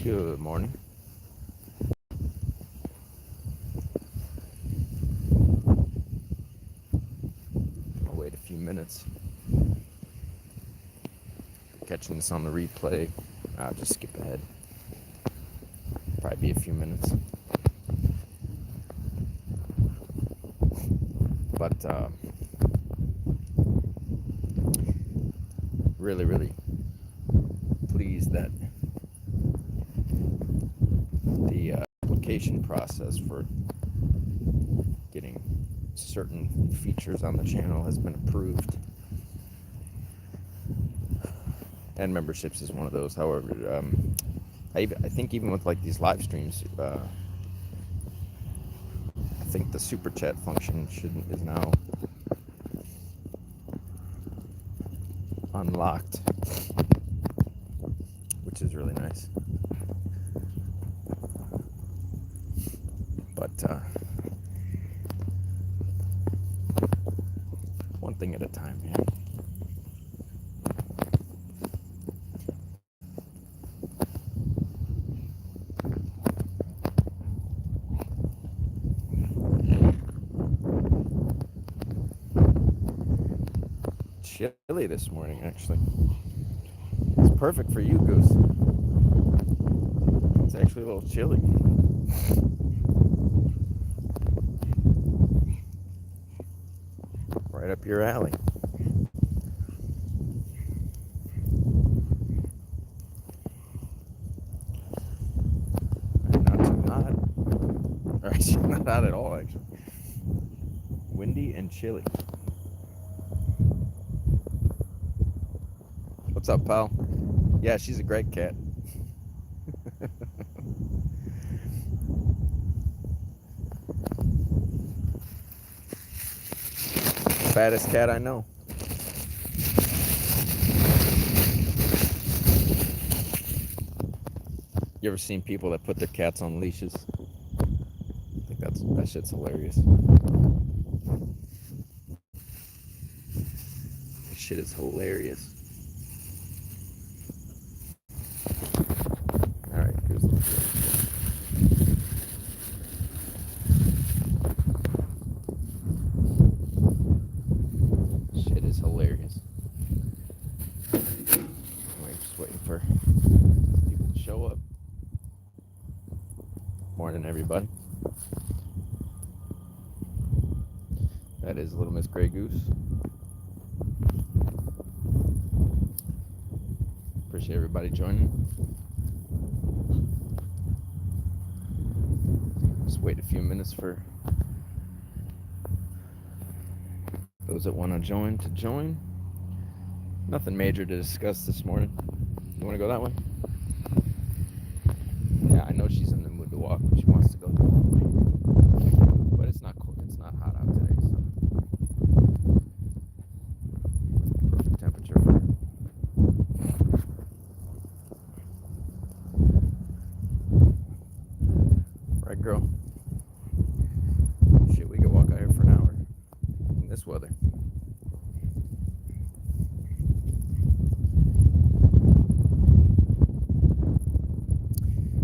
Good morning. I'll wait a few minutes. Catching this on the replay, I'll just skip ahead. Probably be a few minutes. But really pleased that the application process for getting certain features on the channel has been approved. And memberships is one of those. However, I think even with like these live streams, I think the super chat function is now unlocked, which is really nice. But one thing at a time, man. Chilly this morning, actually. It's perfect for you, Goose. It's actually a little chilly. Right up your alley. Not too hot. Or actually, not hot at all, actually. Windy and chilly. What's up, pal? Yeah, she's a great cat. Fattest cat I know. You ever seen people that put their cats on leashes? I think that shit's hilarious. That shit is hilarious. Alright, Goose. Shit is hilarious. Anyway, just waiting for people to show up. Morning, everybody. That is Little Miss Gray Goose. Appreciate everybody joining. Just wait a few minutes for those that want to join. Nothing major to discuss this morning. You want to go that way? Yeah, I know she's in the mood to walk. She wants to go. But it's not cold. It's not hot out today, so perfect temperature for her. Right, girl? Shit, we could walk out here for an hour in this weather.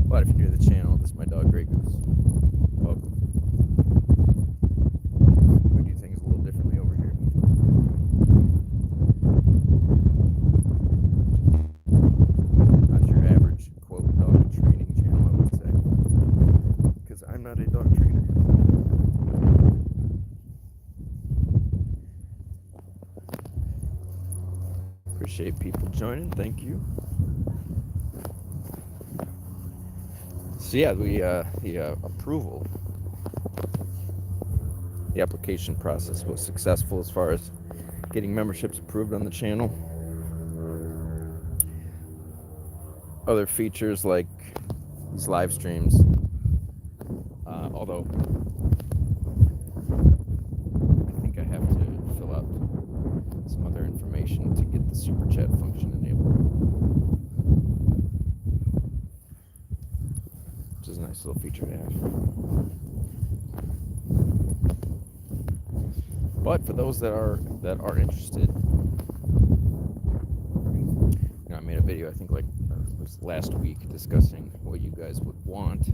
But if you're new to the channel, this is my dog, Grey Goose. Welcome. We do things a little differently over here. Not your average, quote, dog training channel, I would say. Because I'm not a dog trainer. Appreciate people joining. Thank you. So yeah, the approval, the application process was successful as far as getting memberships approved on the channel. Other features like these live streams, although I think I have to fill out some other information to get the super chat function enabled. Which is a nice little feature to have. But for those that are interested, I made a video I think like was last week discussing what you guys would want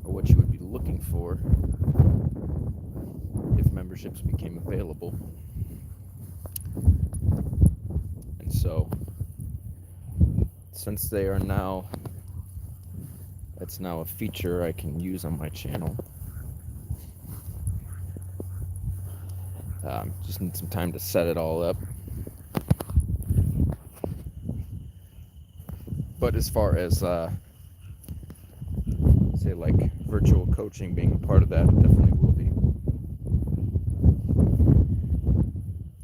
or what you would be looking for if memberships became available. And so, since they are now, it's now a feature I can use on my channel. Just need some time to set it all up. But as far as, say, like virtual coaching being a part of that, it definitely will be.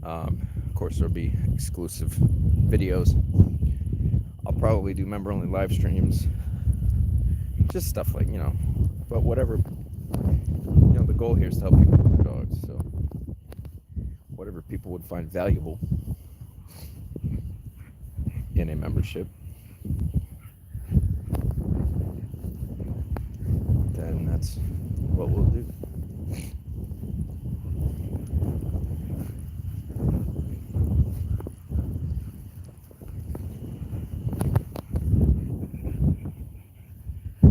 Of course, there'll be exclusive videos. I'll probably do member-only live streams. Just stuff like, but whatever, the goal here is to help people with their dogs. So whatever people would find valuable in a membership, then that's what we'll do.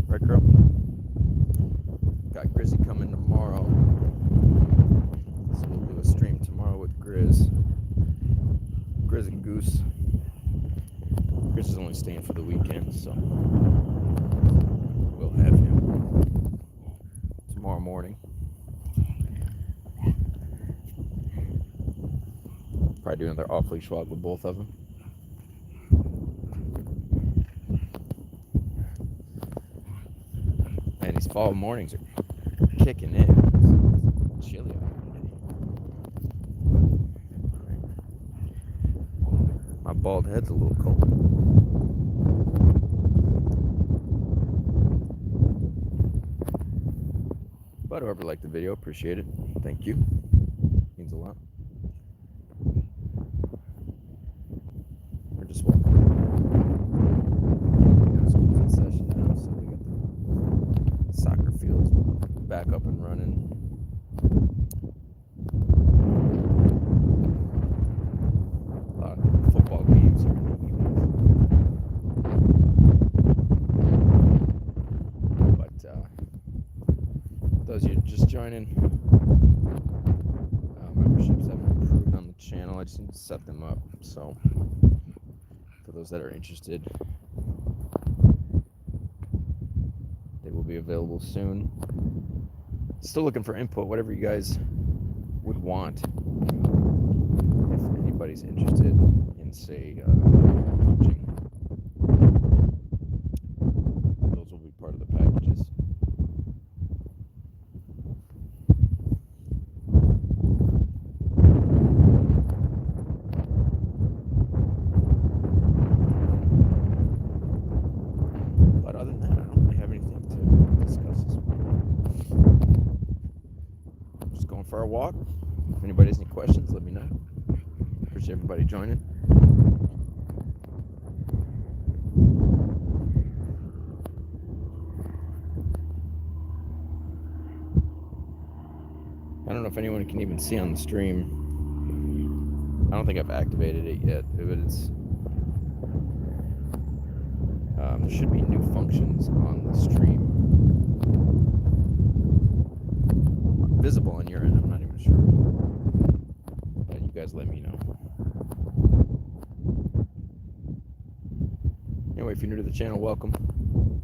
Right, girl? Got Grizzy coming tomorrow. So we'll do a stream tomorrow with Grizz and Goose. Grizz is only staying for the weekend, so we'll have him tomorrow morning. Probably do another off-leash walk with both of them. And these fall mornings are kicking in. It's chilly out here. My bald head's a little cold. But whoever liked the video, appreciate it. Thank you. Means a lot. We're just walking. School's in session now, so we got the soccer fields back up and running. A lot of football games here in the evenings. But those of you just joining, memberships have been approved on the channel. I just need to set them up. So for those that are interested, they will be available soon. Still looking for input, whatever you guys would want. If anybody's interested in, say, coaching, those will be part of the packages. But other than that, I don't really have anything to discuss this morning. Just going for a walk. If anybody has any questions, let me know. Appreciate everybody joining. I don't know if anyone can even see on the stream. I don't think I've activated it yet, but it's there should be new functions on the stream. Visible on your end, I'm not even sure. But you guys let me know. Anyway, if you're new to the channel, welcome.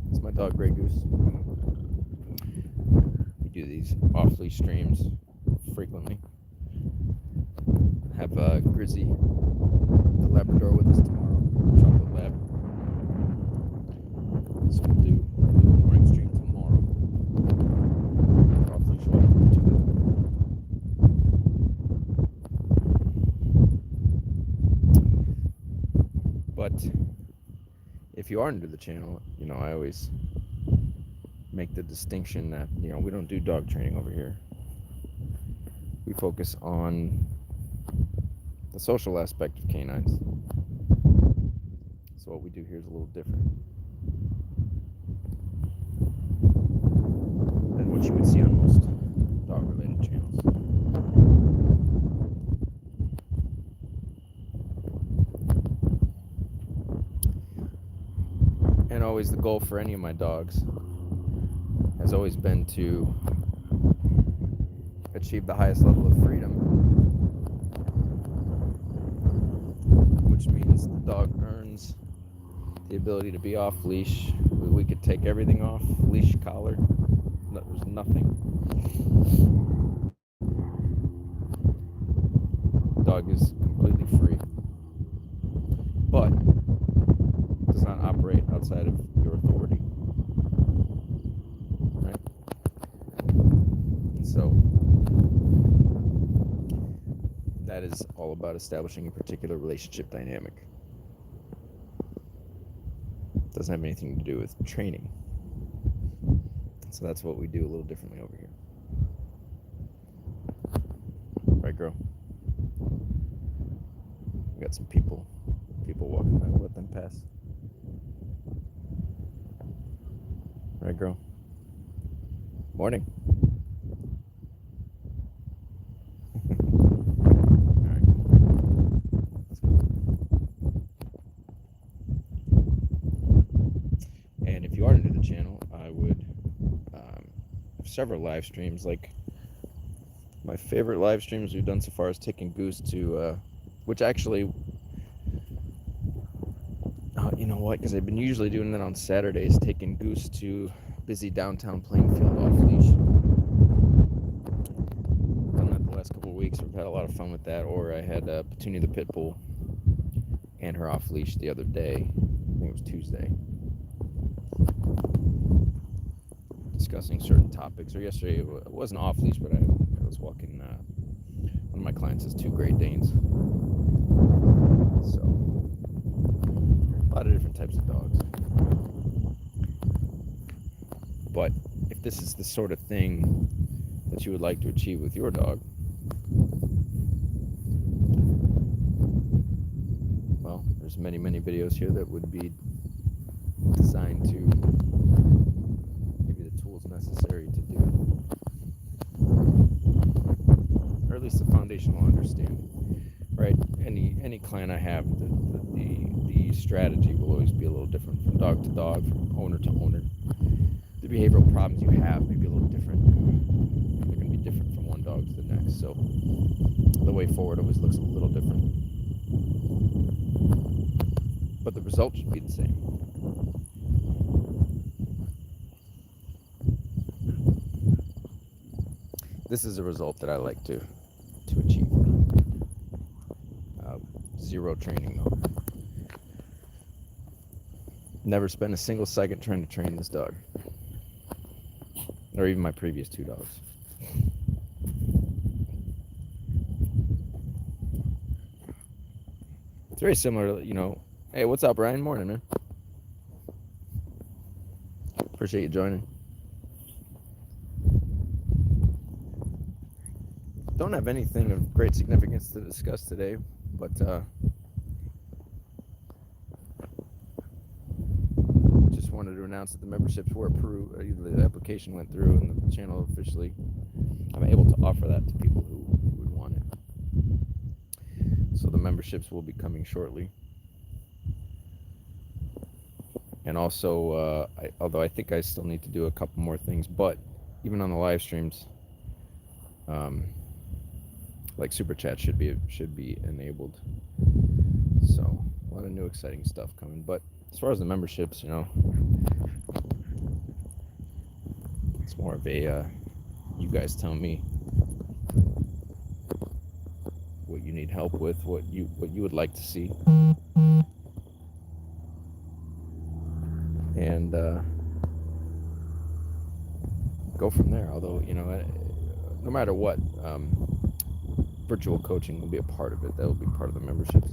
It's my dog, Grey Goose. We do these off-leash streams frequently. Have Grizzy, the Labrador, with us tomorrow. Chocolate Lab. So we'll do a morning stream tomorrow. Off-leash walk together. But if you are new to the channel, I always make the distinction that, we don't do dog training over here. We focus on the social aspect of canines. So what we do here is a little different than what you would see on most dog-related channels. always the goal for any of my dogs, has always been to achieve the highest level of freedom, which means the dog earns the ability to be off leash. We could take everything off, leash, collar, there's nothing. The dog is completely free, but does not operate outside of your authority, right? And so that is all about establishing a particular relationship dynamic. It doesn't have anything to do with training. So that's what we do a little differently over here. Right, girl? We got some people walking by. We'll let them pass. Right, girl? Morning. All right. Let's go. And if you are new to the channel, I would have several live streams. Like, my favorite live streams we've done so far is taking Goose to, which actually, you know what, because I've been usually doing that on Saturdays, taking Goose to busy downtown playing field off leash. Done that the last couple of weeks. We've had a lot of fun with that. Or I had Petunia the Pit Bull and her off leash the other day. I think it was Tuesday. Discussing certain topics. Or yesterday, it wasn't off leash, but I was walking. One of my clients has 2 Great Danes. So, a lot of different types of dogs. But if this is the sort of thing that you would like to achieve with your dog, well, there's many videos here that would be designed to give you the tools necessary to do, or at least a foundational understanding, right? Any client I have, the strategy will always be a little different from dog to dog, from owner to owner. The behavioral problems you have may be a little different. They're going to be different from one dog to the next. So the way forward always looks a little different. But the result should be the same. This is a result that I like to achieve. 0 training though. Never spent a single second trying to train this dog. Or even my previous 2 dogs. It's very similar to, you know, hey, what's up, Ryan? Morning, man. Appreciate you joining. Don't have anything of great significance to discuss today, but just wanted to announce that the memberships were approved. The application went through, and the channel officially, I'm able to offer that to people who would want it. So the memberships will be coming shortly. And also, although I think I still need to do a couple more things, but even on the live streams, like super chat should be enabled. So a lot of new exciting stuff coming. But as far as the memberships, you know, it's more of a you guys tell me what you need help with, what you would like to see, and go from there. Although, you know, no matter what, virtual coaching will be a part of it. That will be part of the memberships.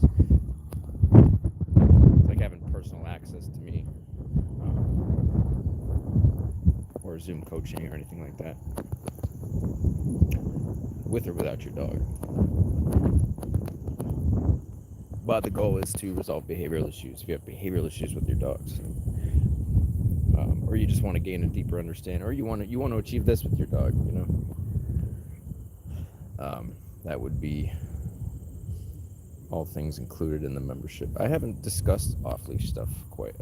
It's like having personal access to me, or Zoom coaching or anything like that, with or without your dog. But the goal is to resolve behavioral issues. If you have behavioral issues with your dogs, or you just want to gain a deeper understanding, or you want to achieve this with your dog, you know, that would be all things included in the membership. I haven't discussed off-leash stuff quite,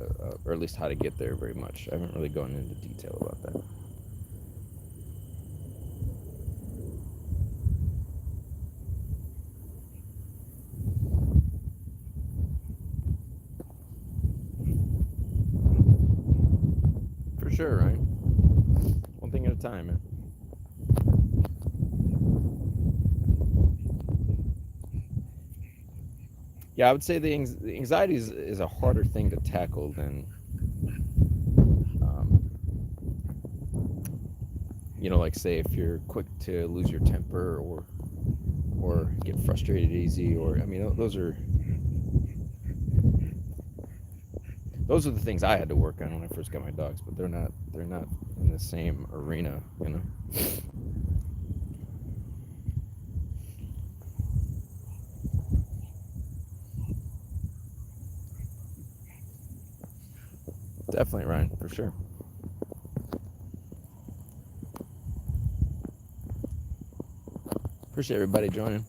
or at least how to get there very much. I haven't really gone into detail about that. For sure, right? One thing at a time, man. Yeah, I would say the anxiety is a harder thing to tackle than, you know, like say if you're quick to lose your temper or get frustrated easy, or I mean, those are the things I had to work on when I first got my dogs, but they're not in the same arena, you know. Definitely, Ryan, for sure. Appreciate everybody joining.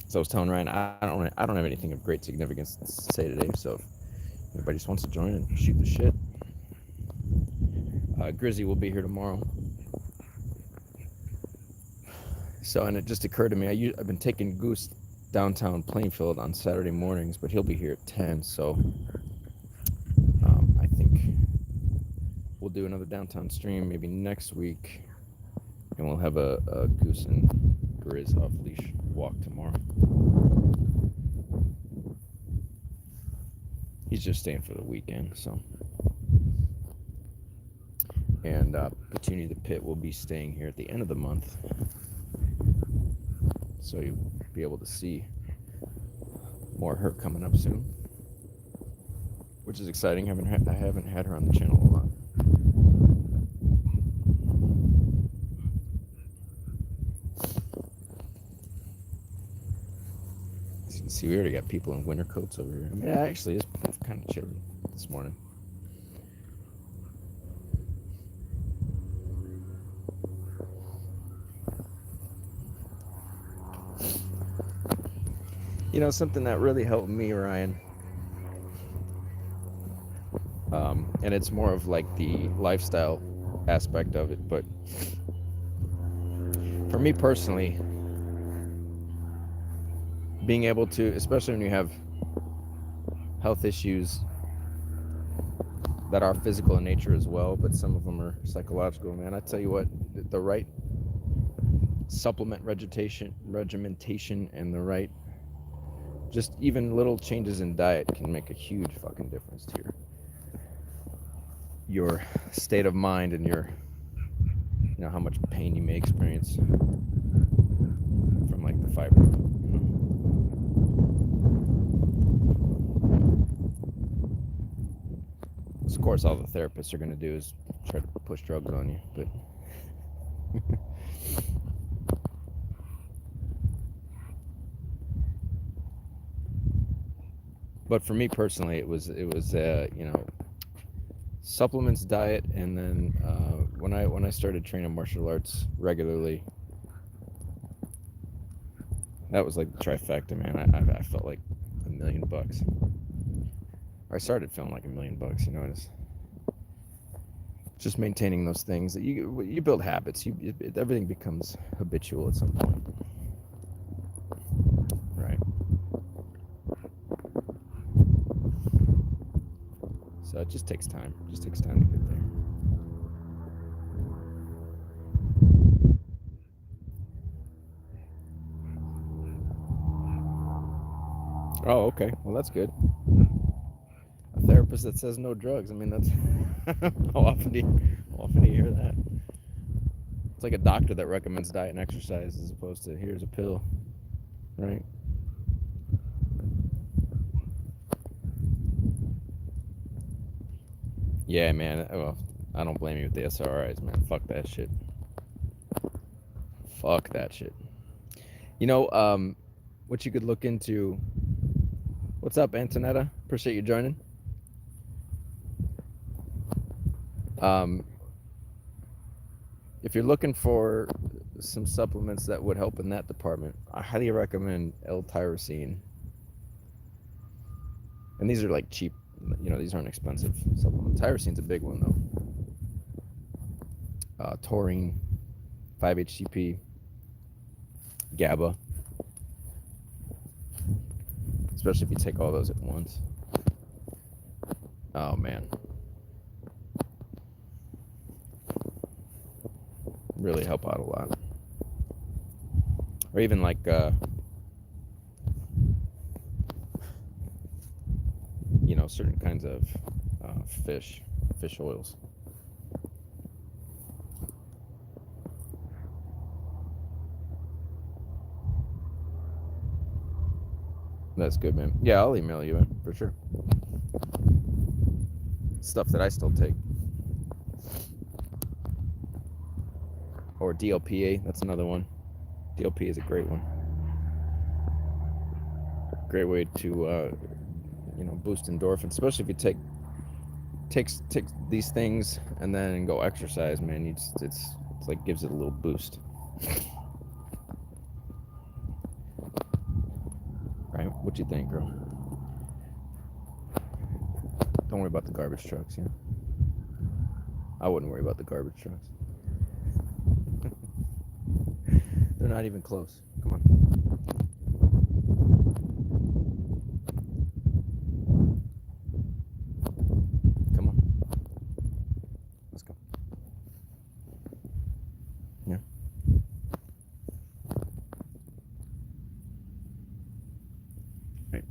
So I was telling Ryan, I don't have anything of great significance to say today. So if anybody just wants to join and shoot the shit, Grizzy will be here tomorrow. So, and it just occurred to me, I've been taking Goose downtown Plainfield on Saturday mornings, but he'll be here at 10. So I think we'll do another downtown stream maybe next week, and we'll have a Goose and Grizz off leash walk tomorrow. He's just staying for the weekend, so. And Petunia the Pit will be staying here at the end of the month, so you'll be able to see more of her coming up soon, which is exciting. I haven't had her on the channel a lot. As you can see, we already got people in winter coats over here. I mean, actually, it's kind of chilly this morning. You know, something that really helped me, Ryan, and it's more of like the lifestyle aspect of it, but for me personally, being able to, especially when you have health issues that are physical in nature as well, but some of them are psychological, man, I tell you what, the right supplement regimentation and the right, just even little changes in diet can make a huge fucking difference to your state of mind and your, you know, how much pain you may experience from like the fiber. So of course, all the therapists are going to do is try to push drugs on you, but but for me personally, it was you know, supplements, diet, and then when I started training martial arts regularly, that was like the trifecta, man. I felt like $1 million. I started feeling like $1 million, you know. It's just maintaining those things that you build habits. Everything becomes habitual at some point, right? So it just takes time. It just takes time to get there. Oh, okay. Well, that's good. A therapist that says no drugs. I mean, that's how often do you hear that? It's like a doctor that recommends diet and exercise as opposed to here's a pill, right? Yeah, man. Well, I don't blame you with the SRIs, man. Fuck that shit. Fuck that shit. You know, what you could look into. What's up, Antonetta? Appreciate you joining. If you're looking for some supplements that would help in that department, I highly recommend L-tyrosine. And these are like cheap, you know, these aren't expensive supplements. Tyrosine's a big one though. Taurine, 5-HTP, GABA, especially if you take all those at once. Oh man, really help out a lot. Or even like you know, certain kinds of fish oils. That's good, man. Yeah, I'll email you in for sure. Stuff that I still take. Or DLPA, that's another one. DLPA is a great one. Great way to you know, boost endorphins, especially if you take these things and then go exercise, man. It's like gives it a little boost. Right? What you think, girl? Don't worry about the garbage trucks, yeah. I wouldn't worry about the garbage trucks. They're not even close. Come on. Come on. Let's go. Yeah. Right.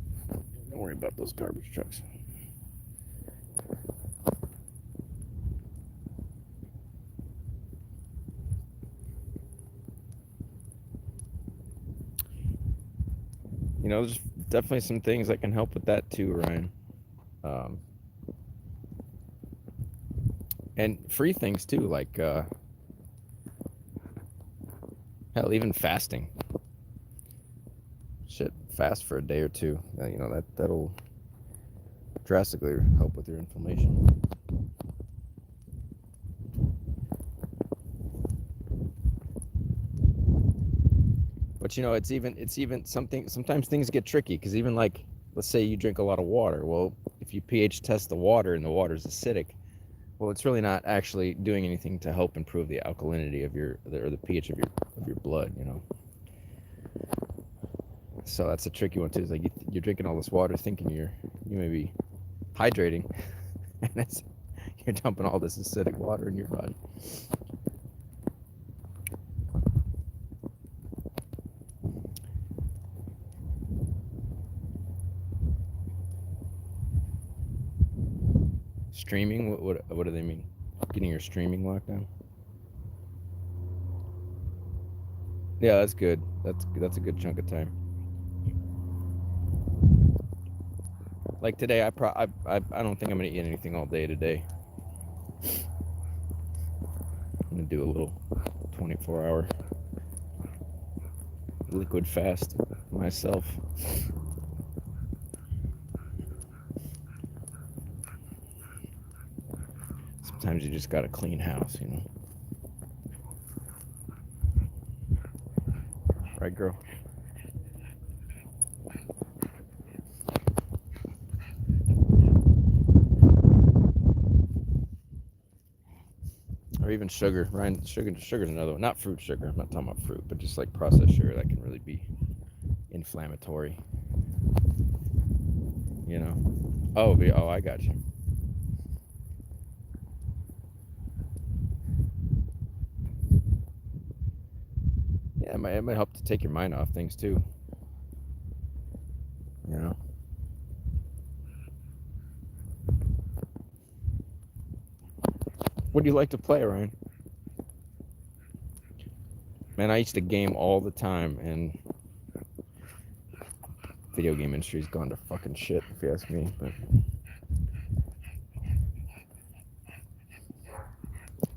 Don't worry about those garbage trucks. You know, there's definitely some things that can help with that too, Ryan. And free things too, like hell, even fasting. Shit, fast for a day or two. You know, that'll drastically help with your inflammation. But you know, it's even something. Sometimes things get tricky because even like, let's say you drink a lot of water. Well, if you pH test the water and the water's acidic, well, it's really not actually doing anything to help improve the alkalinity of or the pH of your blood. You know. So that's a tricky one too. It's like you're drinking all this water, thinking you may be hydrating, and you're dumping all this acidic water in your body. Streaming? What do they mean? Getting your streaming locked down? Yeah, that's good. That's a good chunk of time. Like today, I don't think I'm gonna eat anything all day today. I'm gonna do a little 24-hour liquid fast myself. Sometimes you just gotta clean house, you know. Right, girl? Or even sugar, Ryan. Sugar's another one. Not fruit sugar. I'm not talking about fruit, but just like processed sugar that can really be inflammatory. You know. Oh, I got you. Yeah, it might help to take your mind off things too. You know. What do you like to play, Ryan? Man, I used to game all the time, and video game industry's gone to fucking shit, if you ask me. But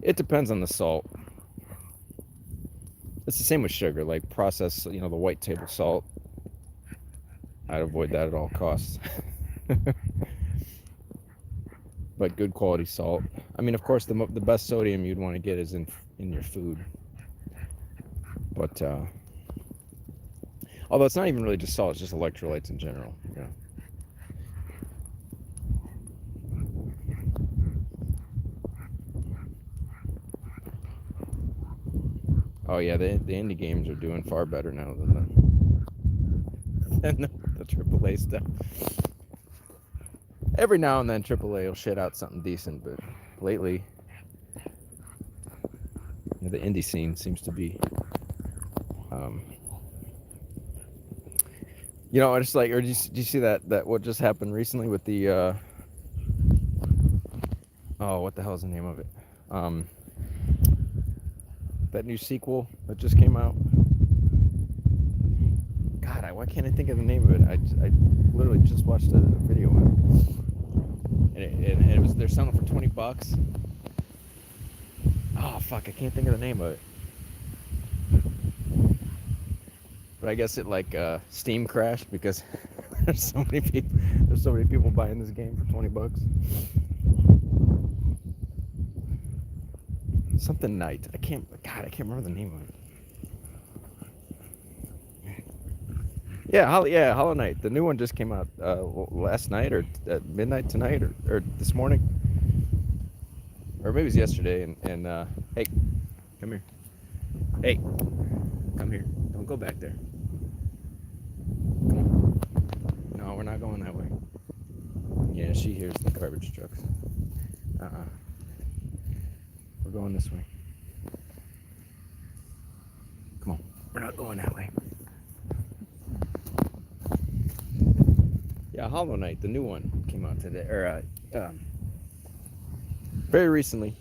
it depends on the salt. It's the same with sugar, like processed, you know, the white table salt. I'd avoid that at all costs. But good quality salt. I mean, of course, the best sodium you'd want to get is in your food. But although it's not even really just salt, it's just electrolytes in general. Yeah. Oh yeah, the indie games are doing far better now than the AAA stuff. Every now and then AAA will shit out something decent, but lately the indie scene seems to be, you know, it's like, or did you see that what just happened recently with the oh, what the hell is the name of it? That new sequel that just came out. God, why can't I think of the name of it? I literally just watched a video on it, and it was, they're selling it for $20. Oh fuck, I can't think of the name of it. But I guess it like Steam crashed because there's so many people buying this game for $20. Something Night. I can't remember the name of it. Yeah, Hollow Knight. The new one just came out last night or at midnight tonight or this morning. Or maybe it was yesterday. And hey, come here. Hey, come here. Don't go back there. Come on. No, we're not going that way. Yeah, she hears the garbage trucks. We're going this way. Come on. We're not going that way. Yeah, Hollow Knight, the new one came out today, or very recently.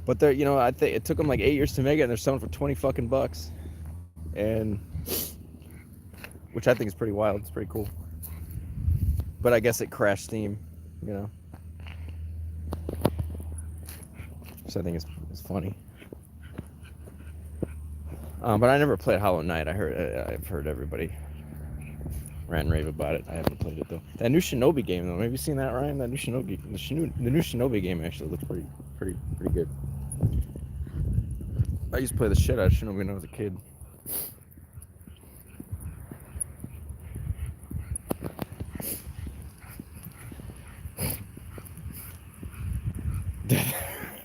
But they're, you know, I think it took them like 8 years to make it, and they're selling for $20 and which I think is pretty wild. It's pretty cool. But I guess it crashed Steam, you know. So I think it's funny. But I never played Hollow Knight. I've heard everybody rant and rave about it. I haven't played it though. That new Shinobi game though, have you seen that, Ryan? That new Shinobi, the new Shinobi game actually looks pretty good. I used to play the shit out of Shinobi when I was a kid.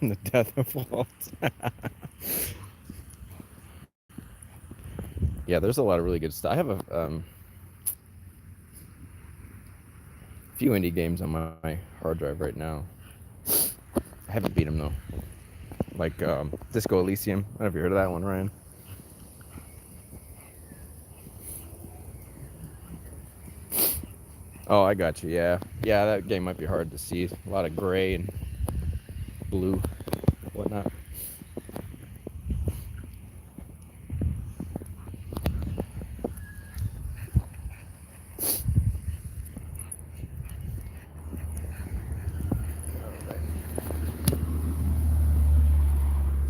The Death of Walt. Yeah, there's a lot of really good stuff. I have a few indie games on my hard drive right now. I haven't beat them though. Like Disco Elysium. I don't know if you heard of that one, Ryan. Oh, I got you. Yeah, that game might be hard to see. A lot of gray and blue, whatnot.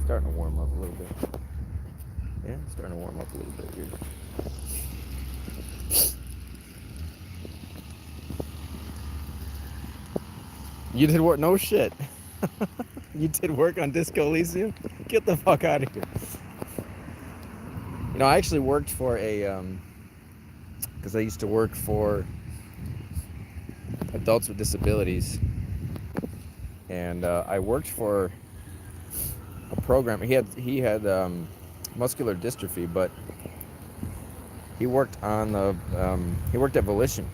Starting to warm up a little bit. Yeah, starting to warm up a little bit here. You did work? No shit. You did work on Disco Elysium? Get the fuck out of here. You know, I actually worked for a, because I used to work for adults with disabilities, and I worked for a program. He had muscular dystrophy, but he worked on the he worked at Volition.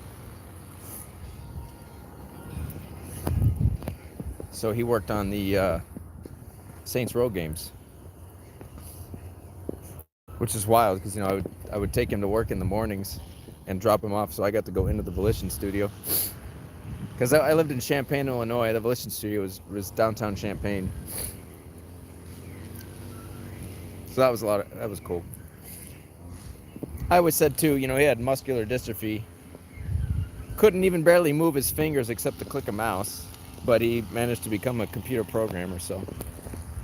So he worked on the Saints Row games, which is wild because, you know, I would take him to work in the mornings and drop him off, so I got to go into the Volition studio. Because I lived in Champaign, Illinois. The Volition studio was downtown Champaign. So that was cool. I always said too, you know, he had muscular dystrophy. Couldn't even barely move his fingers except to click a mouse, but he managed to become a computer programmer. So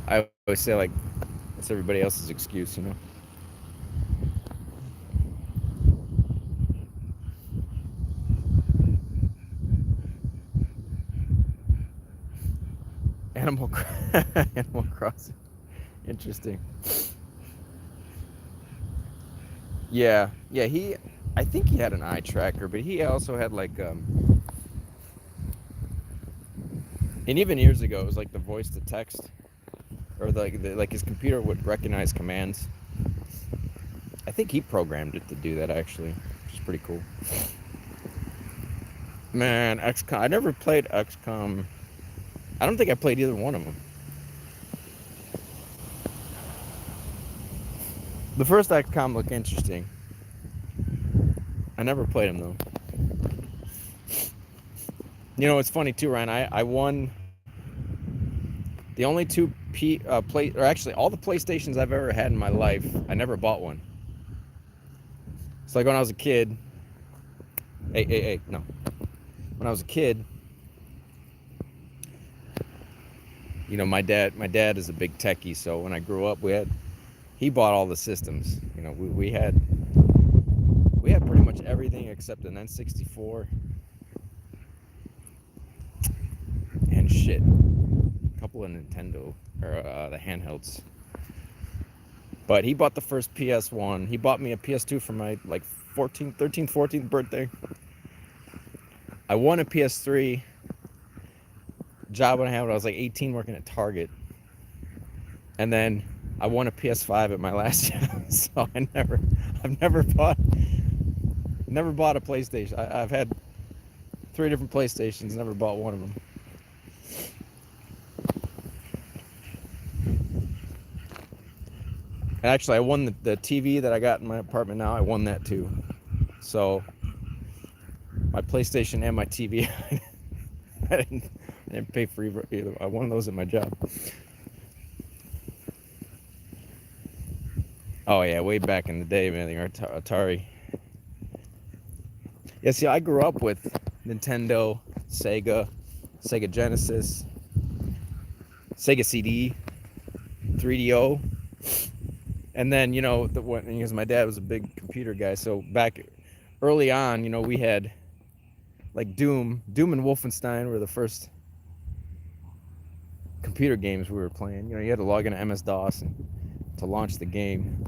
I always say, like, that's everybody else's excuse, you know. Animal Crossing. Interesting. Yeah, yeah. I think he had an eye tracker, but he also had like, and even years ago, it was like the voice to text, or like his computer would recognize commands. I think he programmed it to do that actually, which is pretty cool. Man, XCOM. I never played XCOM. I don't think I played either one of them. The first XCOM looked interesting. I never played them though. You know, it's funny too, Ryan. I won the only two or actually all the PlayStations I've ever had in my life. I never bought one. It's like when I was a kid. No. When I was a kid, you know, my dad is a big techie, so when I grew up, he bought all the systems. You know, we had pretty much everything except an N64 and shit. A couple of Nintendo or the handhelds. But he bought the first PS1. He bought me a PS2 for my like 14th birthday. I won a PS3 job when I was like 18 working at Target. And then I won a PS5 at my last job. So I've never bought a PlayStation. I've had 3 different PlayStations, never bought one of them. And actually, I won the TV that I got in my apartment now. I won that too. So my PlayStation and my TV, I didn't pay for either. I won those at my job. Oh yeah, way back in the day, man, the Atari. Yeah, see, I grew up with Nintendo, Sega Genesis, Sega CD, 3DO. And then, you know, because my dad was a big computer guy, so back early on, you know, we had like Doom and Wolfenstein were the first computer games we were playing. You know, you had to log into MS-DOS to launch the game.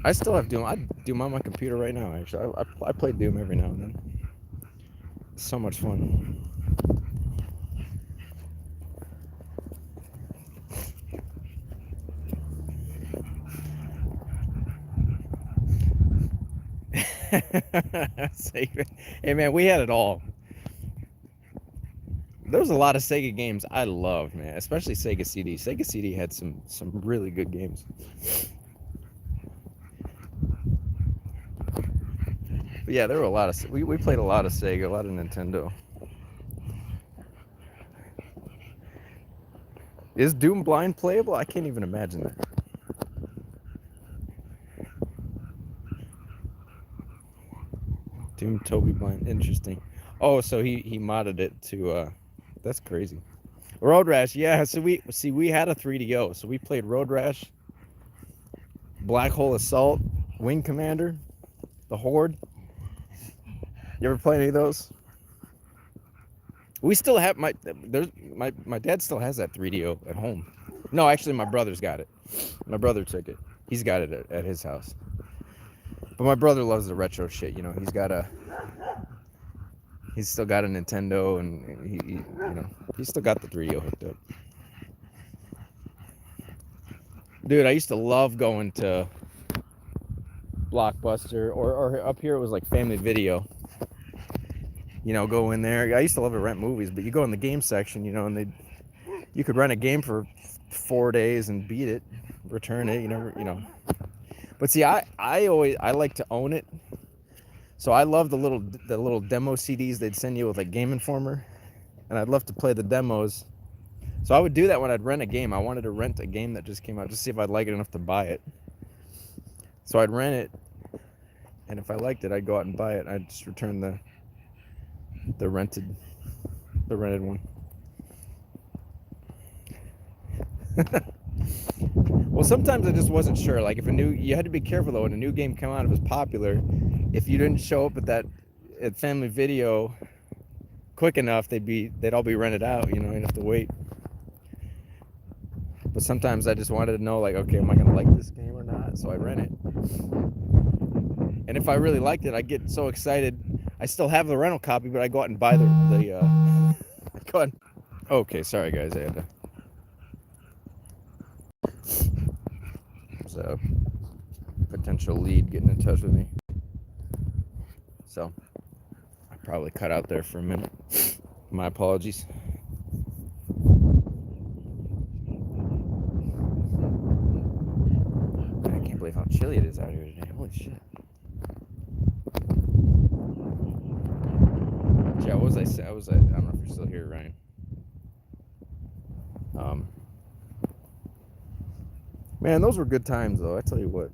I still have Doom. I Doom on my computer right now, actually. I play Doom every now and then. It's so much fun. Hey man, we had it all. There was a lot of Sega games I loved, man, especially Sega CD. Sega CD had some really good games. But yeah, there were a lot of we played a lot of Sega, a lot of Nintendo. Is Doom blind playable? I can't even imagine that. Doom Toby blind, interesting. Oh, so he modded it to that's crazy. Road Rash, yeah. So we had a 3DO, so we played Road Rash, Black Hole Assault, Wing Commander, the Horde. You ever play any of those? We still have my dad still has that 3DO at home. No, actually my brother's got it. My brother took it. He's got it at his house. But my brother loves the retro shit, you know. He's still got a Nintendo, and he's still got the 3DO hooked up. Dude, I used to love going to Blockbuster, or up here it was like Family Video. You know, go in there. I used to love to rent movies, but you go in the game section, you know, and you could rent a game for 4 days and beat it, return it. You know. But see, I like to own it. So I love the little demo CDs they'd send you with like Game Informer, and I'd love to play the demos. So I would do that when I'd rent a game. I wanted to rent a game that just came out, just see if I'd like it enough to buy it. So I'd rent it, and if I liked it, I'd go out and buy it. I'd just return the rented one. Well, sometimes I just wasn't sure. Like you had to be careful though. When a new game came out, it was popular. If you didn't show up at Family Video quick enough, they'd all be rented out. You know, you'd have to wait. But sometimes I just wanted to know, like, okay, am I gonna like this game or not? that, so I rent it. And if I really liked it, I get so excited. I still have the rental copy, but I go out and buy the go on. Okay, sorry guys, I had to. There's a potential lead getting in touch with me, so I probably cut out there for a minute. My apologies. I can't believe how chilly it is out here today. Holy shit. Yeah, what was I saying? I don't know if you're still here, Ryan. Man, those were good times, though. I tell you what.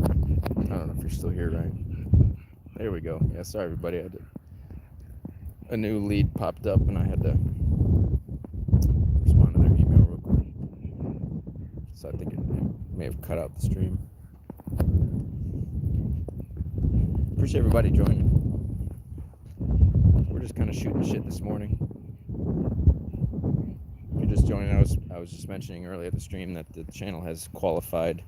I don't know if you're still here, Ryan. There we go. Yeah, sorry, everybody. A new lead popped up, and I had to respond to their email real quick. So I think it may have cut out the stream. Appreciate everybody joining. We're just kind of shooting shit this morning. If you're just joining, I was just mentioning earlier at the stream that the channel has qualified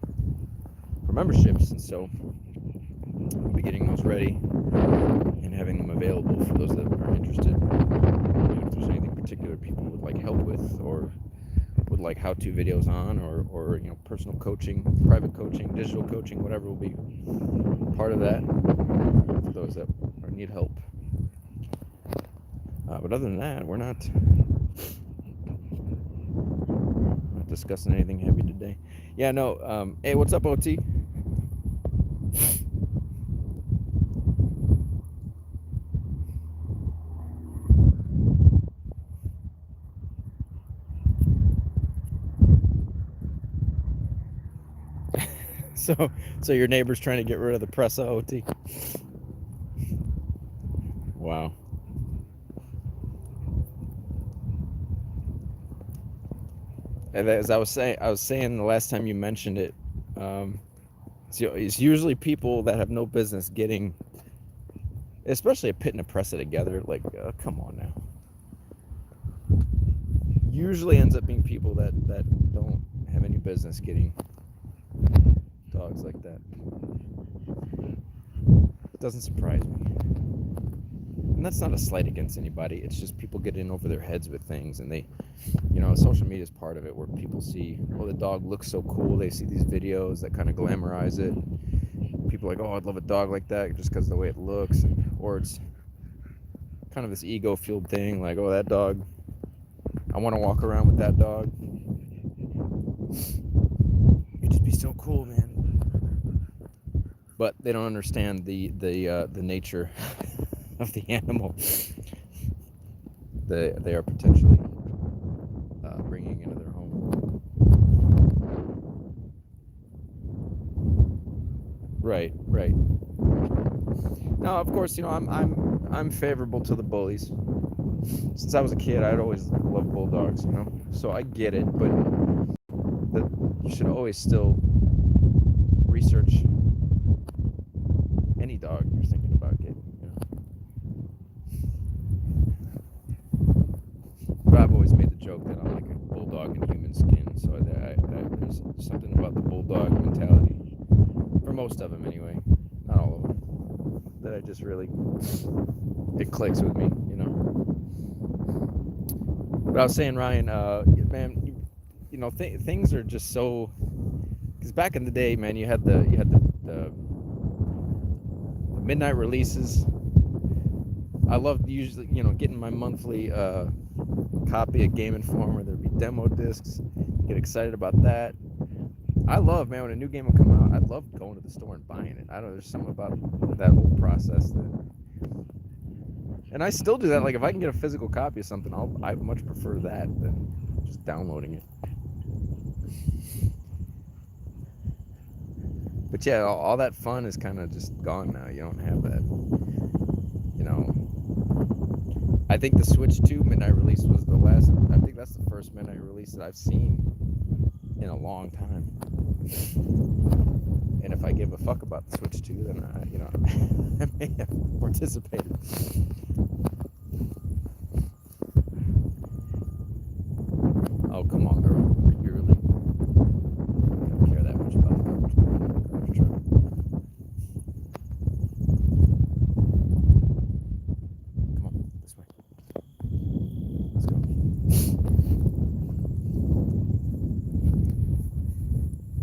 for memberships, and so we'll be getting those ready and having them available for those that are interested. If there's anything particular people would like help with, or would like how-to videos on, or you know, personal coaching, private coaching, digital coaching, whatever, will be part of that for those that need help. But other than that, we're not discussing anything heavy today. Yeah, no. Hey, what's up, OT? So your neighbor's trying to get rid of the Pressa, OT? Wow. And as I was saying the last time you mentioned it, it's usually people that have no business getting, especially a pit and a Pressa together. Like, come on now. Usually ends up being people that don't have any business getting dogs like that. It doesn't surprise me. And that's not a slight against anybody. It's just people get in over their heads with things, and they, you know, social media is part of it, where people see, oh, the dog looks so cool. They see these videos that kind of glamorize it. People are like, oh, I'd love a dog like that just because of the way it looks. Or it's kind of this ego-fueled thing, like, oh, that dog, I want to walk around with that dog. It'd just be so cool, man. But they don't understand the nature of the animal they are potentially bringing into their home. Right. Now, of course, you know, I'm favorable to the bullies. Since I was a kid, I'd always loved bulldogs, you know. So I get it, but you should always still research any dog you're thinking about getting, you know. But I've always made the joke that I'm like a bulldog in human skin, so there's something about the bulldog mentality, for most of them anyway, not all of them, that I just really, it clicks with me, you know. But I was saying, Ryan, man, you know, things are just so, because back in the day, man, you had the midnight releases. I loved usually, you know, getting my monthly copy of Game Informer. There'd be demo discs. Get excited about that. I love, man, when a new game will come out, I love going to the store and buying it. I don't know, there's something about that whole process that, and I still do that. Like, if I can get a physical copy of something, I much prefer that than just downloading it. But yeah, all that fun is kind of just gone now. You don't have that, you know. I think the Switch 2 midnight release was the last, I think that's the first midnight release that I've seen in a long time. And if I give a fuck about the Switch 2, then I, you know, I may have participated.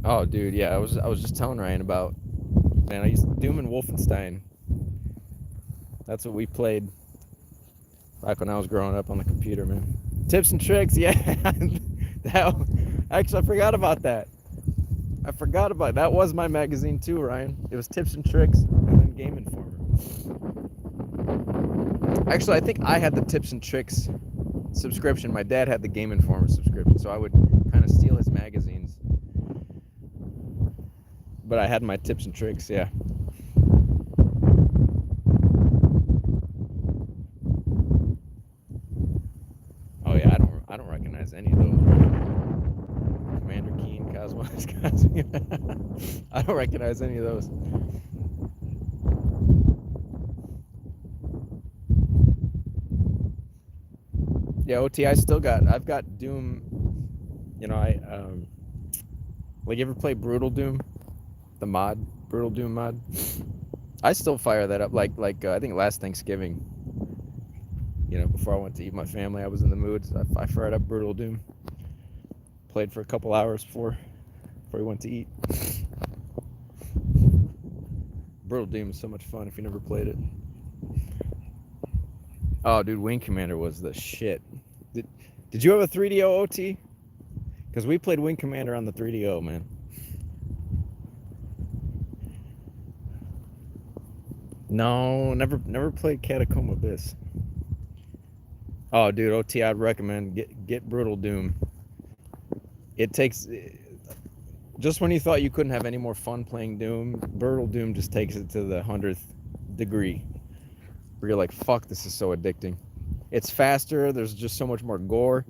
Oh, dude, yeah, I was just telling Ryan about, man, I used Doom and Wolfenstein. That's what we played back when I was growing up on the computer, man. Tips and tricks, yeah. Actually, I forgot about that. I forgot about that. Was my magazine too, Ryan. It was Tips and Tricks and then Game Informer. Actually, I think I had the Tips and Tricks subscription. My dad had the Game Informer subscription, so I would kind of steal his magazines. But I had my Tips and Tricks, yeah. Oh yeah, I don't recognize any of those. Commander Keen, Cosmos. I don't recognize any of those. Yeah, OT. I've got Doom. You know, like, you ever play Brutal Doom, the mod, Brutal Doom mod? I still fire that up. Like I think last Thanksgiving. You know, before I went to eat my family, I was in the mood. So I fired up Brutal Doom. Played for a couple hours before we went to eat. Brutal Doom is so much fun if you never played it. Oh, dude, Wing Commander was the shit. Did you have a 3DO OT? Because we played Wing Commander on the 3DO, man. No, never played Catacomb Abyss. Oh, dude, OT, I'd recommend get Brutal Doom. It takes, just when you thought you couldn't have any more fun playing Doom, Brutal Doom just takes it to the 100th degree. Where you're like, fuck, this is so addicting. It's faster. There's just so much more gore.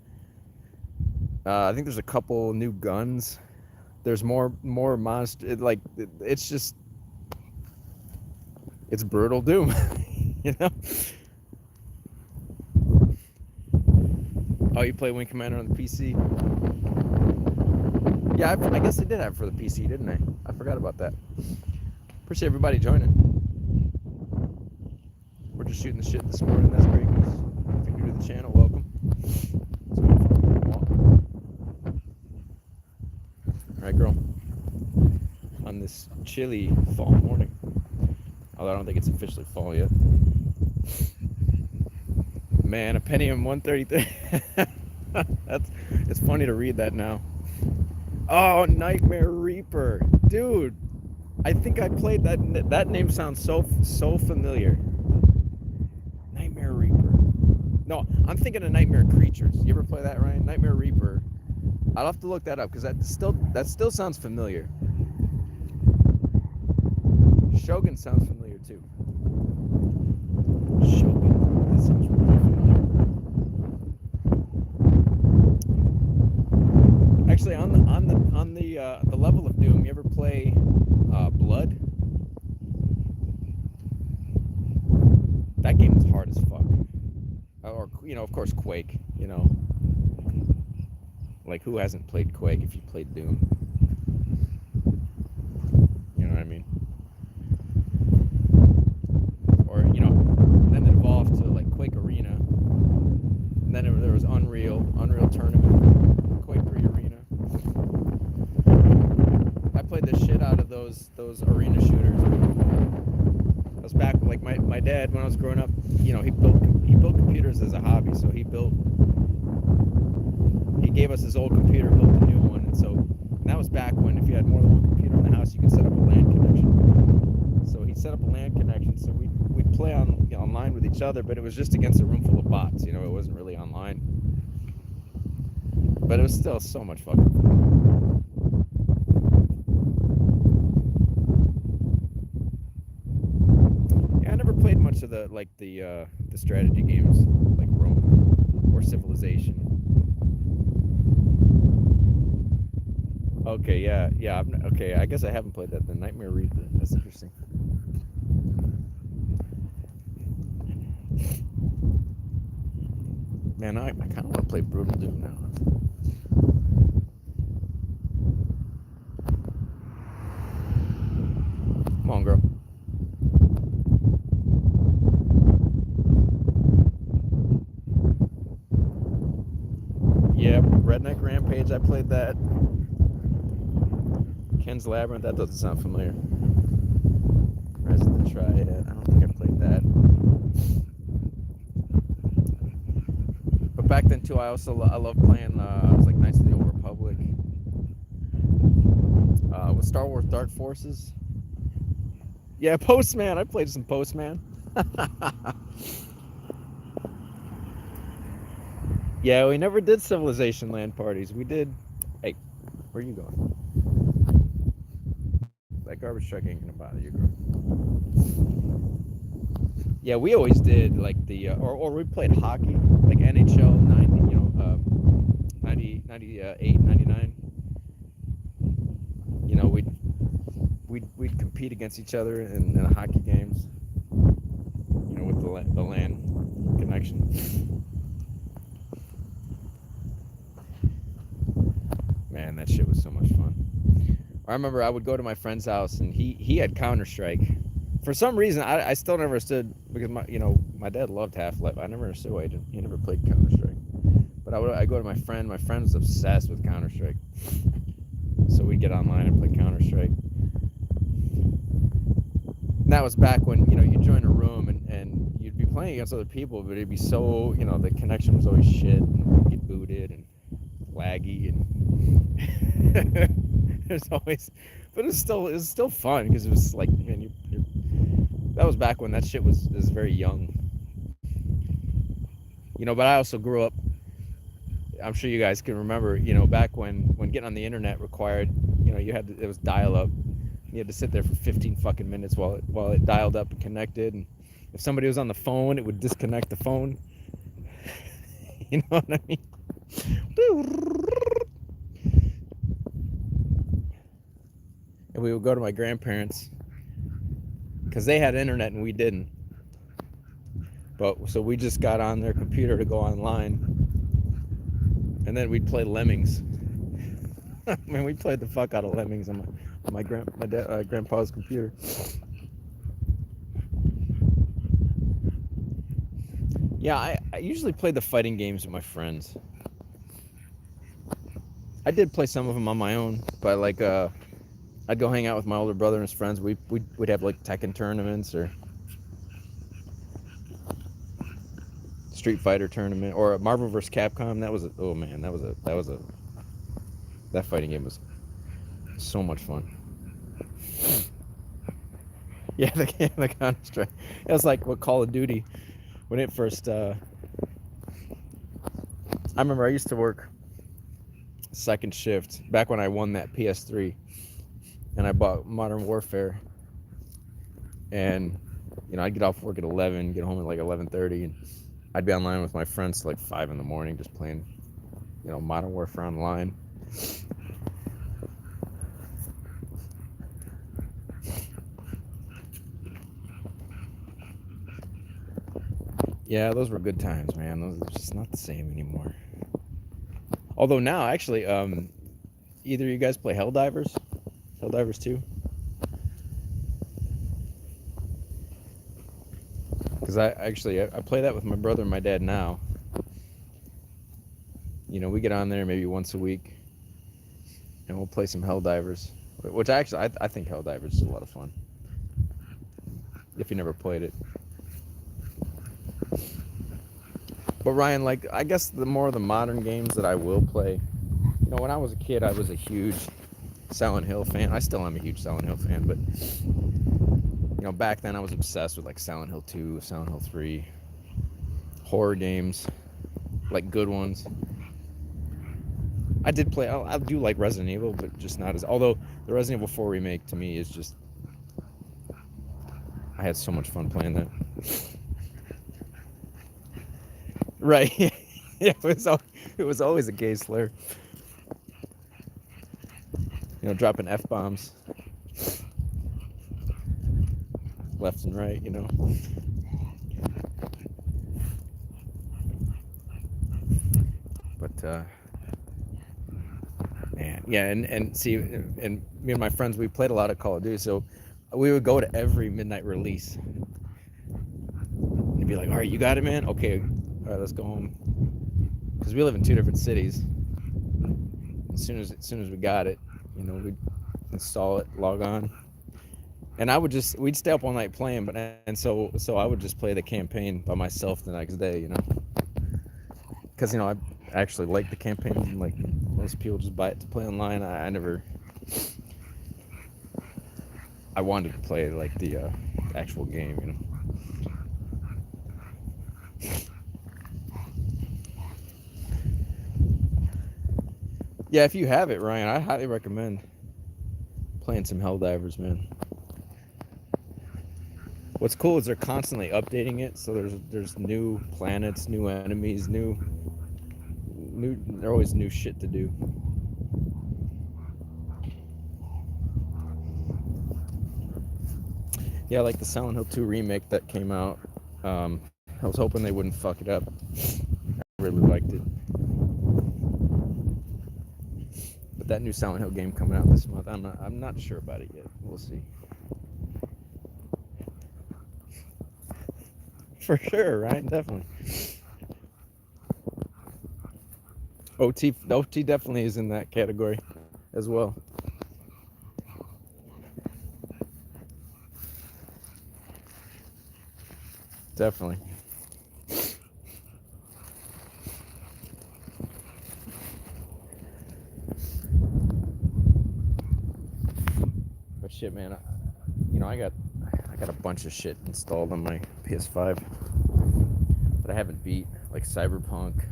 I think there's a couple new guns. There's more monster. It's Brutal Doom. You know. Oh, you play Wing Commander on the PC? Yeah, I guess I did have it for the PC, didn't I? I forgot about that. Appreciate everybody joining. We're just shooting the shit this morning. That's great. If you're new to the channel, welcome. All right, girl. On this chilly fall morning. Although I don't think it's officially fall yet. Man, a Pentium 133. It's funny to read that now. Oh, Nightmare Reaper. Dude, I think I played that. That name sounds so familiar. Nightmare Reaper. No, I'm thinking of Nightmare Creatures. You ever play that, Ryan? Nightmare Reaper. I'll have to look that up because that still sounds familiar. Shogun sounds familiar too. Shogun. That sounds really familiar. Actually, on the level of Doom, you ever play Blood? That game is hard as fuck. Or, you know, of course, Quake. You know, like, who hasn't played Quake if you played Doom? You know what I mean? Or, you know, then it evolved to like Quake Arena, and then there was Unreal Tournament, Quake 3 Arena. I played the shit out of those arena shooters. That was back, like, my dad, when I was growing up, you know, he built computers as a hobby, so he gave us his old computer, built a new one, and that was back when if you had more than one computer in the house, you could set up a LAN connection. So he set up a LAN connection, so we'd play online with each other, but it was just against a room full of bots, you know, it wasn't really online. But it was still so much fucking fun. Yeah, I never played much of the strategy games, like Rome or Civilization. Okay, yeah. Okay, I guess I haven't played that. The Nightmare Reaper. That's interesting. Man, I kind of want to play Brutal Doom now. Come on, girl. Yep, Redneck Rampage. I played that. Ken's Labyrinth, that doesn't sound familiar. Rise of the Triad, I don't think I played that. But back then too, I love playing, I was like Knights of the Old Republic. With Star Wars Dark Forces. Yeah, Postman, I played some Postman. Yeah, we never did Civilization LAN parties. We did, hey, where are you going? That garbage truck ain't gonna bother you, girl. Yeah, we always did like the or we played hockey, like NHL 90, 98, 99. You know, we'd compete against each other in hockey games. You know, with the LAN connection. Man, that shit was so much fun. I remember I would go to my friend's house and he had Counter-Strike. For some reason, I still never understood, because my dad loved Half-Life. I never understood why he never played Counter-Strike. But I go to my friend. My friend was obsessed with Counter-Strike. So we'd get online and play Counter-Strike. And that was back when, you'd join a room and you'd be playing against other people, but it'd be so, the connection was always shit, and you'd get booted and laggy, and there's always, but it was still fun, because it was like, man, that was back when that shit was very young, but I also grew up, I'm sure you guys can remember, back when getting on the internet required, it was dial-up. You had to sit there for 15 fucking minutes while it dialed up and connected, and if somebody was on the phone, it would disconnect the phone. You know what I mean? And we would go to my grandparents, because they had internet and we didn't. So we just got on their computer to go online, and then we'd play Lemmings. Man, we played the fuck out of Lemmings on my grandpa's computer. Yeah, I usually play the fighting games with my friends. I did play some of them on my own, but like I'd go hang out with my older brother and his friends. We'd have like Tekken tournaments or Street Fighter tournament or a Marvel vs. Capcom. That fighting game was so much fun. Yeah, the Counter-Strike. It was like what Call of Duty when it first. I remember I used to work second shift back when I won that PS3, and I bought Modern Warfare. And I'd get off work at 11, get home at like 11:30, and I'd be online with my friends till like 5 in the morning, just playing, Modern Warfare online. Yeah, those were good times, man. Those are just not the same anymore. Although now, actually, either of you guys play Helldivers? Helldivers 2? Because I play that with my brother and my dad now. We get on there maybe once a week, and we'll play some Helldivers. Which actually, I think Helldivers is a lot of fun. If you never played it. But Ryan, like, I guess the more of the modern games that I will play, when I was a kid, I was a huge Silent Hill fan. I still am a huge Silent Hill fan, but back then I was obsessed with like Silent Hill 2, Silent Hill 3, horror games, like good ones. I did play, I do like Resident Evil, but just not as, although the Resident Evil 4 remake to me is just, I had so much fun playing that. Right. Yeah, it was always a gay slur. Dropping F-bombs. Left and right, But, man, yeah, and see, and me and my friends, we played a lot of Call of Duty, so we would go to every midnight release. And be like, all right, you got it, man? Okay, all right, let's go home. Because we live in 2 different cities. As soon as we got it, install it, log on, and we'd stay up all night playing, so I would just play the campaign by myself the next day, because I actually like the campaign. Like most people just buy it to play online. I wanted to play like the actual game. Yeah, if you have it, Ryan, I highly recommend playing some Helldivers, man. What's cool is they're constantly updating it, so there's new planets, new enemies, there's always new shit to do. Yeah, like the Silent Hill 2 remake that came out. I was hoping they wouldn't fuck it up. I really liked it. But that new Silent Hill game coming out this month, I'm not sure about it yet. We'll see. For sure, right? Definitely. OT definitely is in that category as well. Definitely. But shit, man, I got a bunch of shit installed on my PS5 that I haven't beat, like Cyberpunk,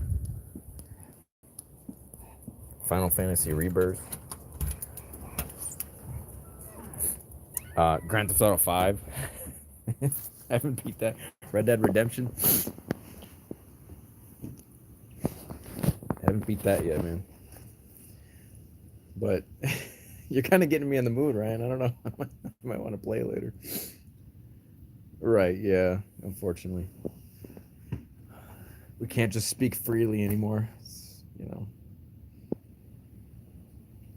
Final Fantasy Rebirth, Grand Theft Auto 5. I haven't beat that. Red Dead Redemption. Haven't beat that yet, man. But you're kind of getting me in the mood, Ryan. I don't know. I might want to play later. Right, yeah, unfortunately. We can't just speak freely anymore.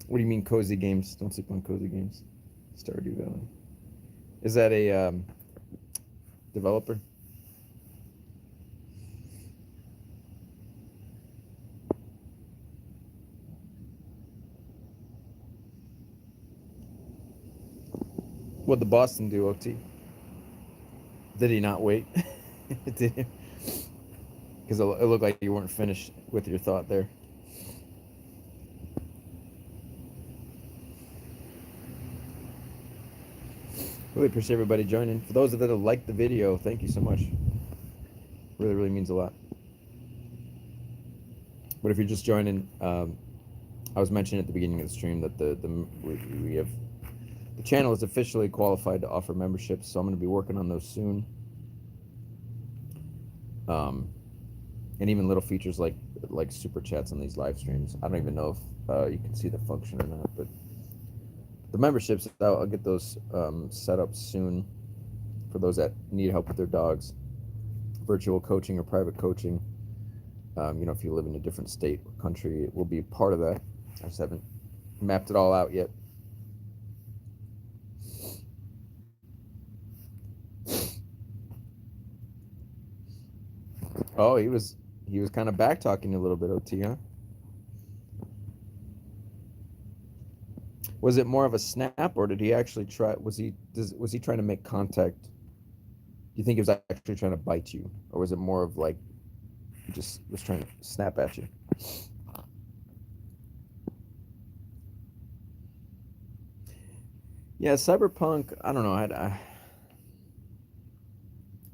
What do you mean cozy games? Don't sleep on cozy games. Stardew Valley. Is that a developer? What'd the Boston do, OT? Did he not wait? Did he? Because it looked like you weren't finished with your thought there. Really appreciate everybody joining. For those that have liked the video, thank you so much. Really, really means a lot. But if you're just joining, I was mentioning at the beginning of the stream that we have the channel is officially qualified to offer memberships, so I'm going to be working on those soon. And even little features like super chats on these live streams. I don't even know if you can see the function or not, but the memberships, I'll get those set up soon for those that need help with their dogs. Virtual coaching or private coaching. If you live in a different state or country, it will be part of that. I just haven't mapped it all out yet. Oh, he was kind of back talking a little bit, OT, huh? Was it more of a snap, or did he actually try? Was he trying to make contact? Do you think he was actually trying to bite you, or was it more of like he just was trying to snap at you? Yeah, Cyberpunk. I don't know.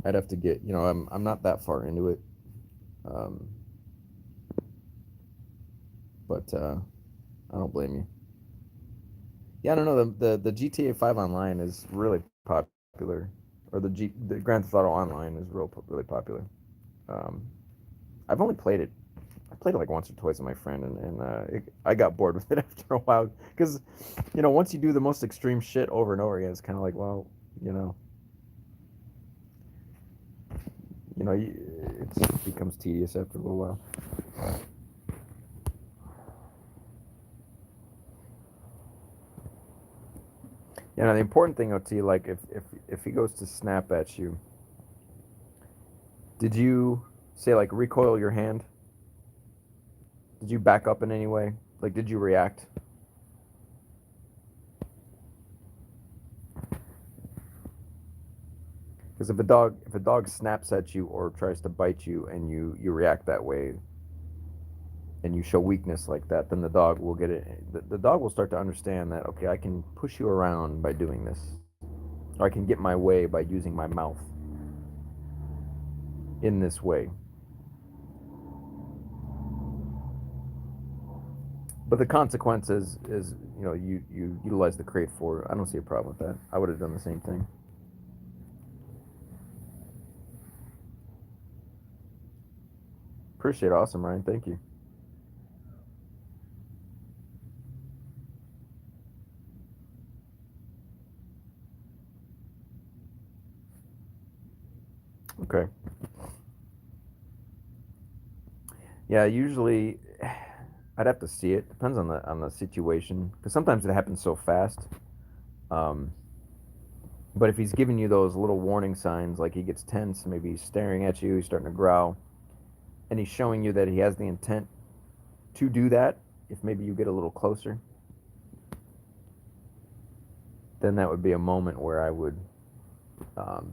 I'd have to get. I'm not that far into it. But I don't blame you. Yeah, I don't know. The GTA 5 Online is really popular, or the Grand Theft Auto Online is really popular. I've only played it. I played it like once or twice with my friend, and I got bored with it after a while because, once you do the most extreme shit over and over again, it's kind of like, well, it becomes tedious after a little while. The important thing, OT, like if he goes to snap at you, did you say like recoil your hand? Did you back up in any way? Like, did you react? Because if a dog snaps at you or tries to bite you and you react that way and you show weakness like that, then the dog will get it. The dog will start to understand that, okay, I can push you around by doing this, or I can get my way by using my mouth in this way. But the consequences is, you utilize the crate for. I don't see a problem with that. I would have done the same thing. Appreciate it. Awesome, Ryan. Thank you. Okay. Yeah, usually I'd have to see it. Depends on the situation, because sometimes it happens so fast. Um, but if he's giving you those little warning signs, like he gets tense, maybe he's staring at you, he's starting to growl, and he's showing you that he has the intent to do that, if maybe you get a little closer, then that would be a moment where I would, um,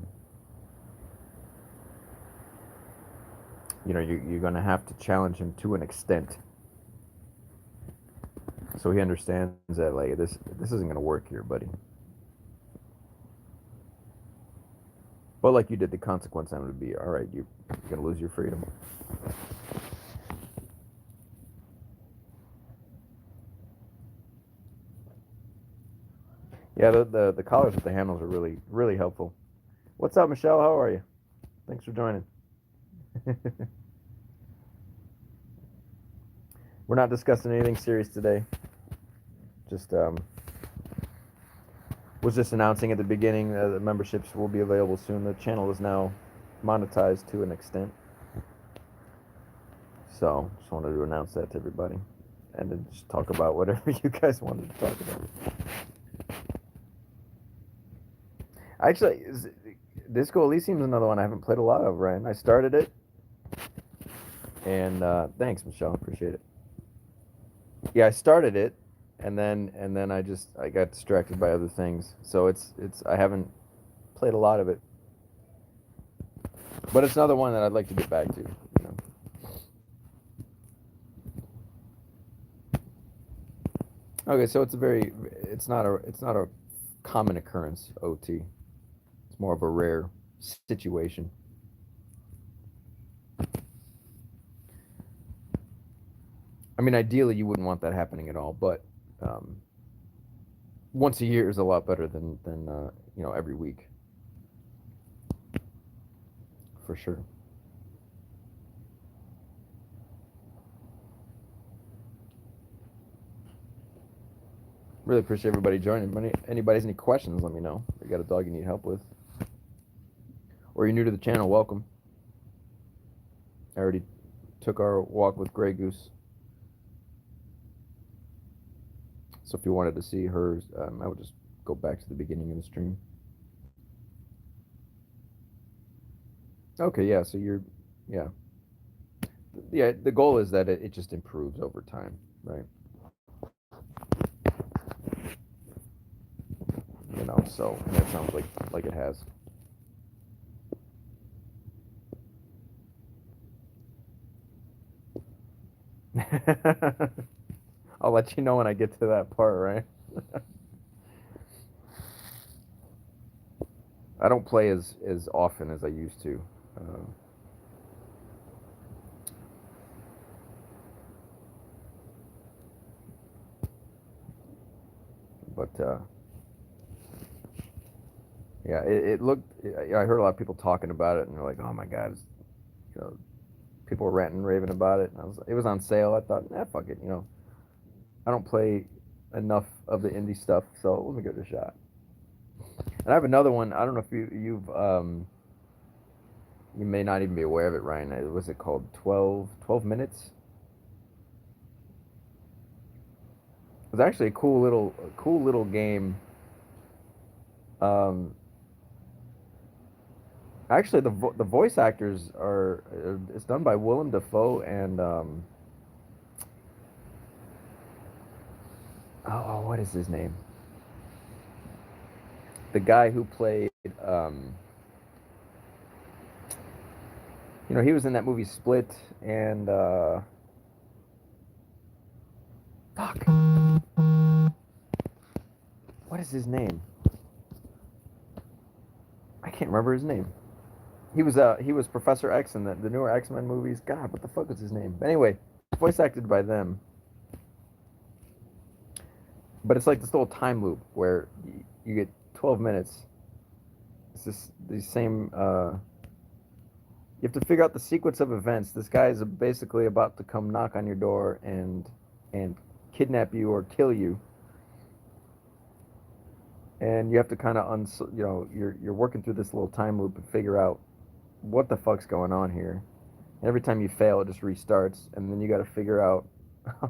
you're going to have to challenge him to an extent, so he understands that, like, this isn't going to work here, buddy. But like you did, the consequence then would be, all right, you're going to lose your freedom. Yeah, the collars with the handles are really, really helpful. What's up, Michelle? How are you? Thanks for joining. We're not discussing anything serious today. Just was just announcing at the beginning that memberships will be available soon. The channel is now monetized to an extent. So just wanted to announce that to everybody, and then just talk about whatever you guys wanted to talk about. Actually, Disco Elysium is another one I haven't played a lot of, Ryan. I started it, and thanks, Michelle. Appreciate it. Yeah, I started it, and then I got distracted by other things. So I haven't played a lot of it, but it's another one that I'd like to get back to. Okay, so it's not a common occurrence. OT. It's more of a rare situation. I mean, ideally, you wouldn't want that happening at all, but um, once a year is a lot better than every week, for sure. Really appreciate everybody joining. Anybody has any questions, let me know. If you got a dog you need help with, or you're new to the channel, welcome. I already took our walk with Grey Goose, so if you wanted to see hers, I would just go back to the beginning of the stream. Okay, yeah. So yeah, yeah. The goal is that it just improves over time, right? So that sounds like it has. I'll let you know when I get to that part, right? I don't play as often as I used to. But yeah, it looked. I heard a lot of people talking about it, and they're like, "Oh my god!" You know, people were ranting and raving about it. And it was on sale. I thought, nah, fuck it. I don't play enough of the indie stuff, so let me give it a shot. And I have another one. I don't know if you may not even be aware of it, Ryan. What's it called? 12 minutes. It was actually a cool little game. Um, Actually, the voice actors are it's done by Willem Dafoe and what is his name? The guy who played um, You know, he was in that movie Split, and fuck, what is his name? I can't remember his name. He was Professor X in the newer X-Men movies. God, what the fuck is his name? But anyway, voice acted by them. But it's like this little time loop where you get 12 minutes. It's this these same. You have to figure out the sequence of events. This guy is basically about to come knock on your door and kidnap you or kill you, and you have to kind of you know, you're working through this little time loop and figure out what the fuck's going on here. And every time you fail, it just restarts, and then you got to figure out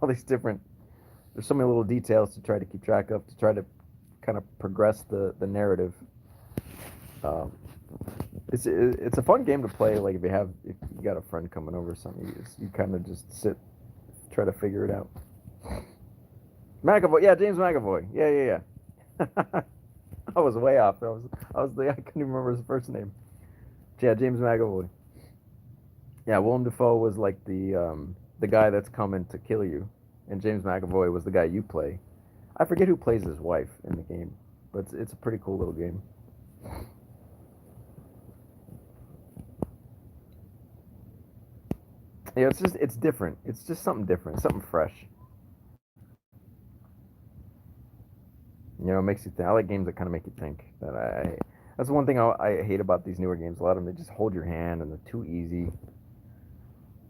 all these different. There's so many little details to try to keep track of to try to kind of progress the narrative. Um, it's a fun game to play. Like if you got a friend coming over or something, you kind of just sit, try to figure it out. McAvoy, yeah, James McAvoy, yeah. I was way off. I couldn't even remember his first name. Yeah, James McAvoy. Yeah, Willem Dafoe was like the guy that's coming to kill you, and James McAvoy was the guy you play. I forget who plays his wife in the game, but it's a pretty cool little game. Yeah, it's different. It's just something different, something fresh. You know, it makes you think. I like games that kind of make you think. That's the one thing I hate about these newer games. A lot of them, they just hold your hand and they're too easy.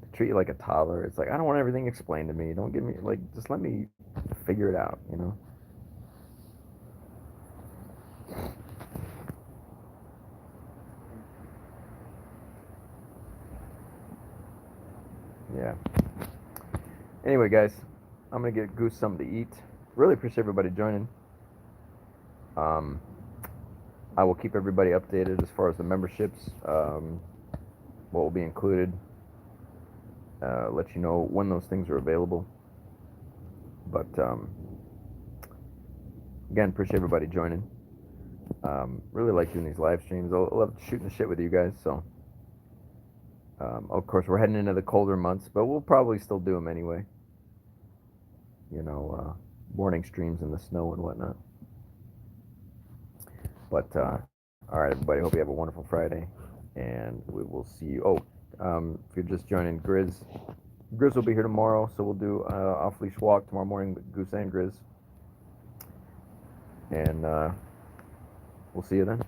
They treat you like a toddler. It's like, I don't want everything explained to me. Don't give me, like, just let me figure it out, you know? Yeah. Anyway, guys, I'm going to get Goose something to eat. Really appreciate everybody joining. Um, I will keep everybody updated as far as the memberships, what will be included. Let you know when those things are available. But again, appreciate everybody joining. Really like doing these live streams. I love shooting the shit with you guys. So, of course, we're heading into the colder months, but we'll probably still do them anyway. You know, morning streams in the snow and whatnot. But all right, everybody. Hope you have a wonderful Friday, and we will see you. Oh, if you're just joining, Grizz will be here tomorrow, so we'll do off leash walk tomorrow morning with Goose and Grizz, and we'll see you then.